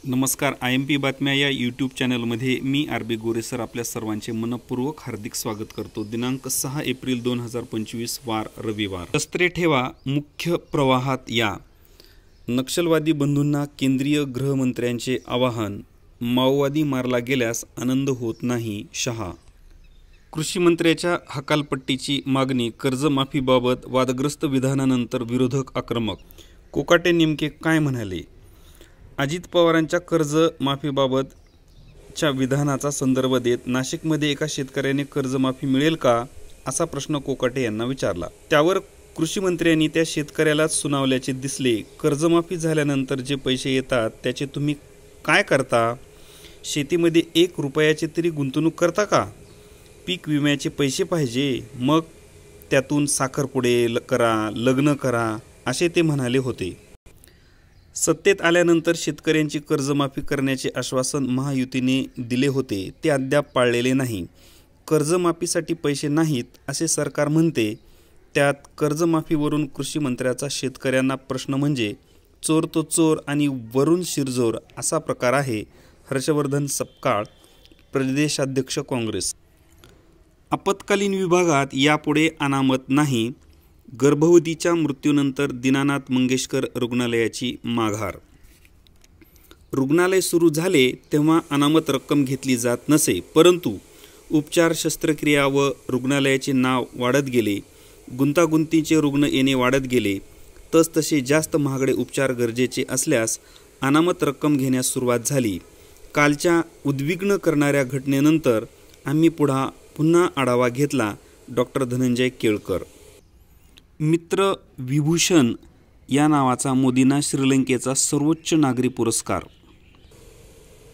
नमस्कार. IMP बातम्या या यूट्यूब चॅनलमध्ये मी आर.बी. गोरे सर आपल्या सर्वांचे मनपूर्वक हार्दिक स्वागत करतो. दिनांक 6 एप्रिल 2025 वार रविवार. शस्त्रे ठेवा, मुख्य प्रवाहात या. नक्षलवादी बंधूंना केंद्रीय गृहमंत्र्यांचे आवाहन. माओवादी मारला गेल्यास आनंद होत नाही, शहा. कृषी मंत्र्याच्या हकालपट्टीची मागणी. कर्जमाफीबाबत वादग्रस्त विधानानंतर विरोधक आक्रमक. कोकाटे नेमके काय म्हणाले? अजित पवारांच्या कर्जमाफीबाबतच्या विधानाचा संदर्भ देत नाशिकमध्ये एका शेतकऱ्याने कर्जमाफी मिळेल का असा प्रश्न कोकाटे यांना विचारला. त्यावर कृषी मंत्र्यांनी त्या शेतकऱ्यालाच सुनावल्याचे दिसले. कर्जमाफी झाल्यानंतर जे पैसे येतात त्याचे तुम्ही काय करता? शेतीमध्ये 1 रुपयाची तरी गुंतवणूक करता का? पीक विम्याचे पैसे पाहिजे, मग त्यातून साखरपुडे करा, लग्न करा, असे ते म्हणाले होते. सत्तेत आल्यानंतर शेतकऱ्यांची कर्जमाफी करण्याचे आश्वासन महायुतीने दिले होते, ते अद्याप पाळलेले नाही. कर्जमाफीसाठी पैसे नाहीत असे सरकार म्हणते. त्यात कर्जमाफीवरून कृषी मंत्र्याचा शेतकऱ्यांना प्रश्न म्हणजे चोर तो चोर आणि वरून शिरजोर असा प्रकार आहे. हर्षवर्धन सपकाळ, प्रदेशाध्यक्ष काँग्रेस. आपत्कालीन विभागात यापुढे अनामत नाही. गर्भवतीच्या मृत्यूनंतर दीनानाथ मंगेशकर रुग्णालयाची माघार. रुग्णालय सुरू झाले तेव्हा अनामत रक्कम घेतली जात नसे, परंतु उपचार, शस्त्रक्रिया व रुग्णालयाचे नाव वाढत गेले. गुंतागुंतीचे रुग्ण येणे वाढत गेले. तसतसे जास्त महागडे उपचार गरजेचे असल्यास अनामत रक्कम घेण्यास सुरुवात झाली. कालच्या उद्विग्न करणाऱ्या घटनेनंतर आम्ही पुन्हा आढावा घेतला. डॉक्टर धनंजय केळकर. मित्र विभूषण या नावाचा मोदींना श्रीलंकेचा सर्वोच्च नागरी पुरस्कार.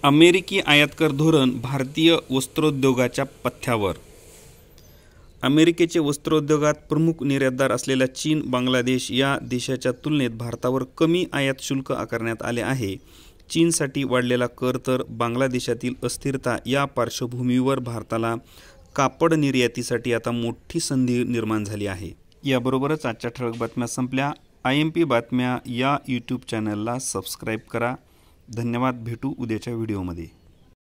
अमेरिकी आयातकर धोरण भारतीय वस्त्रोद्योगाच्या पथ्यावर. अमेरिकेचे वस्त्रोद्योगात प्रमुख निर्यातदार असलेल्या चीन, बांगलादेश या देशाच्या तुलनेत भारतावर कमी आयात शुल्क आकारण्यात आले आहे. चीनसाठी वाढलेला कर तर बांगलादेशातील अस्थिरता या पार्श्वभूमीवर भारताला कापड निर्यातीसाठी आता मोठी संधी निर्माण झाली आहे. याबरोबरच आजच्या ठळक बातम्या संपल्या. IMP बातम्या या यूट्यूब चॅनलला सबस्क्राईब करा. धन्यवाद. भेटू उद्याच्या व्हिडिओमध्ये.